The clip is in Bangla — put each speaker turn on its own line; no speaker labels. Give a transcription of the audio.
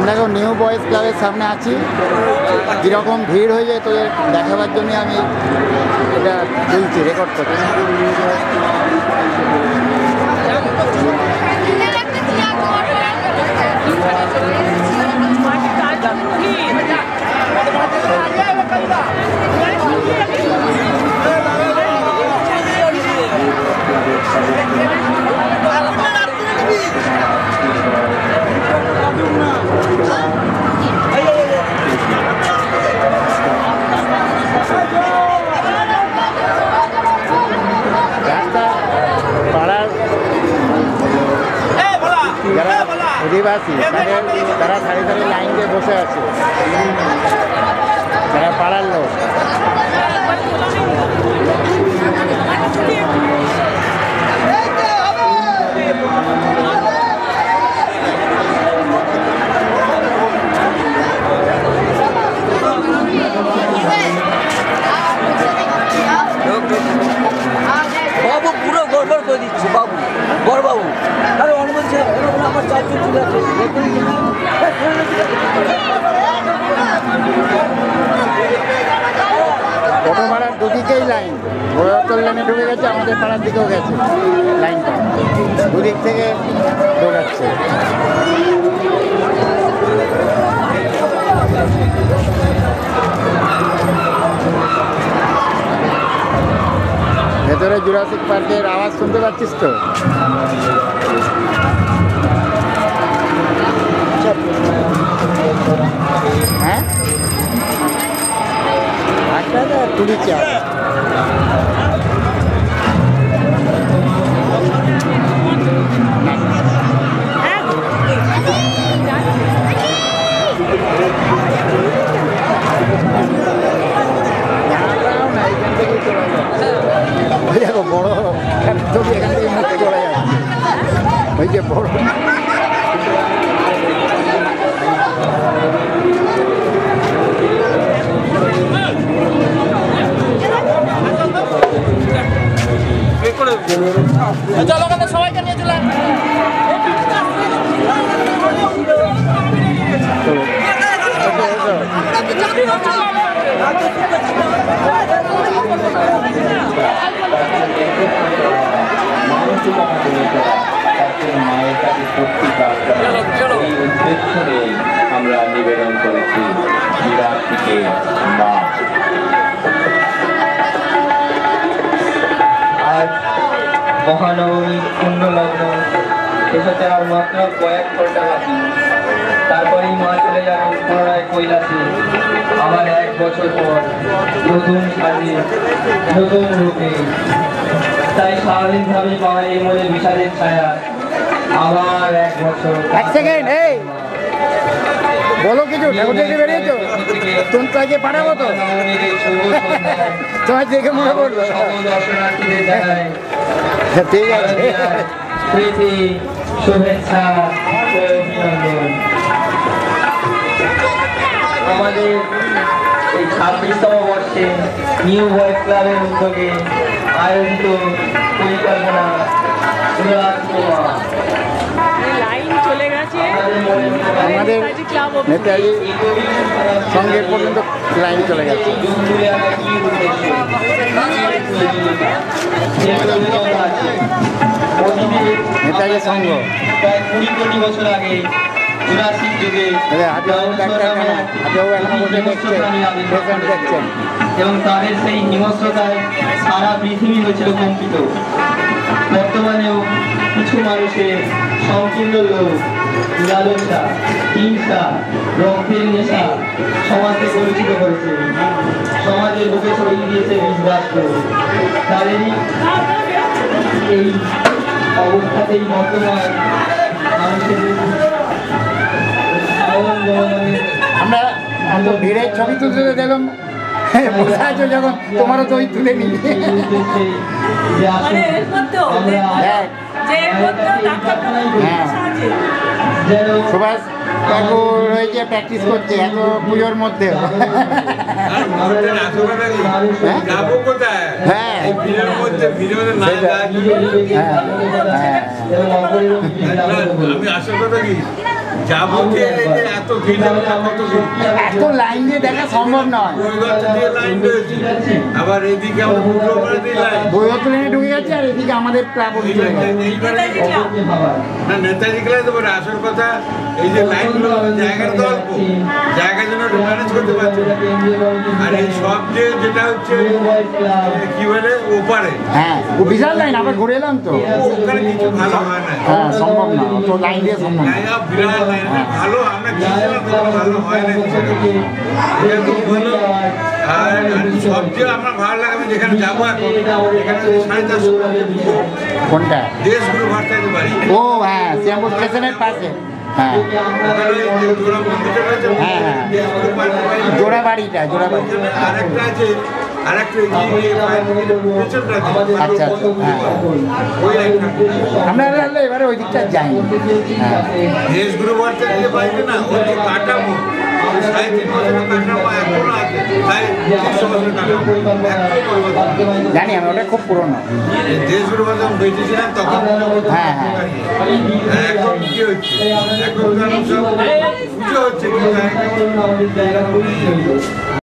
আমরা এখন নিউ বয়েজ ক্লাবের সামনে আছি। কীরকম ভিড় হয়ে যায় তোদের দেখাবার জন্য আমি এটা বলছি, রেকর্ড করছি। যারা অধিবাসী তারা সারি সারি লাইন দিয়ে বসে আছে, যারা পাড়ার লোক।
বাবু পুরো গড়বড় করে দিচ্ছে, বাবু বড়বাবু তাহলে অন্য বলছে আমার চারজন চলে আছে।
টোটো পাড়ার দুদিকেই লাইন, বড়তল লাইনে ঢুকে গেছে, আমাদের পাড়ার দিকেও গেছে লাইনটা, দুদিক থেকে ঢোকাচ্ছে। ভেতরে জুরাসিক পার্কের আওয়াজ শুনতে পাচ্ছিস তো? হ্যাঁ, আচ্ছা তুলি চা। দেখো বড় ছবি এখান থেকে মুখ চলে যাচ্ছে, ওই যে বড়
সবাইকে নিয়ে চলে
আমরা নিবেদন করেছি বিরাটকে মা। আজ মহানবমী পুণ্যলগ্ন এসেছে আর মাত্র কয়েক ঘন্টা বাকি, তারপরেই মা চলে যাবেন পুনরায় কৈলাসে। আবার 1 বছর পর নতুন সাজে নতুন রূপে। তাই স্বাভাবিকভাবে পাওয়া এই মনে বিষাদের ছায়া আবার 1 বছর।
এক সেকেন্ড, এই বলো কিছু, ঠাকুর দেখে বেরিয়েছো? তোমাকে পাঠাবো তো, তোমার দেখে মনে করবো। ঠিক আছে,
প্রীতি, শুভেচ্ছা, অভিনন্দন। আমাদের এই 26তম বর্ষে নিউ বয়েজ ক্লাবের উদ্যোগে আয়োজিত পরিকল্পনা
আমাদের নেতাজি সঙ্গে পর্যন্ত লাইন চলে গেছে। নেতাজি সংঘ
প্রায় 20 কোটি বছর আগে জুরাসিক যুগে
দেখছেন,
এবং তাদের সেই হিংস্রতায় সারা পৃথিবী হয়েছিল কম্পিত। বর্তমানেও কিছু মানুষের সংকীর্ণ লোক লালসা, হিংসা, রক্তের নেশা সমাজকে কলুষিত করেছে, সমাজের বুকে ছড়িয়ে দিয়েছে বিষবাষ্প। তাদেরই এই অবস্থাতেই বর্তমান মানুষের
আমরা ভিড়ের ছবি তুলতে দেখলাম, বসে আছো যখন তোমারও তো ওই তুলে নিবি। সুভাষ ঠাকুর হয়েছে প্র্যাকটিস করছে এত পুজোর মধ্যে। হ্যাঁ
আমি আসল কথা কি যা বলছে এই যে এত ভিড় কত ভিড়
এত লাইন দিয়ে দেখা সম্ভব নয়।
বইগত দিয়ে লাইন রয়েছে, আবার এদিকে আমাদের পুরোপাড়া দিয়ে লাইন।
বইগত লাইনে ঢুকে গেছে আর এদিকে আমাদের প্লাবন চলে গেছে।
এইবারে না নেতাজি ক্লাস দেবো না, আসল কথা এই যে লাইনগুলো জায়গার তো অল্প, জায়গার জন্য ম্যানেজ করতে পারছে না। আর এই সব যে যেটা হচ্ছে কি বলে ওপারে,
হ্যাঁ ও বিশাল লাইন, আবার ঘুরে এলাম তো।
ওখানে কিছু ভালো হয় না।
হ্যাঁ সম্ভব না, তো লাইন দিয়ে সম্ভব না।
জায়গা বিরাট লাইন, ভালো আমরা গিয়েছিলাম তো ভালো হয় না। এটা তো বললো আর সবচেয়ে আমার ভালো লাগে আমি যেখানে যাবো এখন, এখানে 450
কোনটা?
দেশগুলো ভারতাতে পারি।
ও হ্যাঁ, শ্যামপুর স্টেশনের পাশে। হ্যাঁ হ্যাঁ হ্যাঁ, জোড়াবাড়িটা, জোড়াবাড়ি।
আরেকটা আছে, আরেকটা পেছনটা
আচ্ছা আচ্ছা, হ্যাঁ
ওই একটা
আমরা এবারে ওই দিকটা যাই। হ্যাঁ
দেশগুলো ভারতাতে যে পাইবে না, ওই যে কাঠামো 3.5 বছরের কাঠামো এখনো আছে, 300 বছরের কাঠামো এখনো পরিবর্তন।
জানি আমি, ওটা খুব পুরনো।
দেশগুলো যখন বেঁচেছিলাম তখন
হ্যাঁ হ্যাঁ,
এখন কি হচ্ছে, এখন সব পুজো হচ্ছে।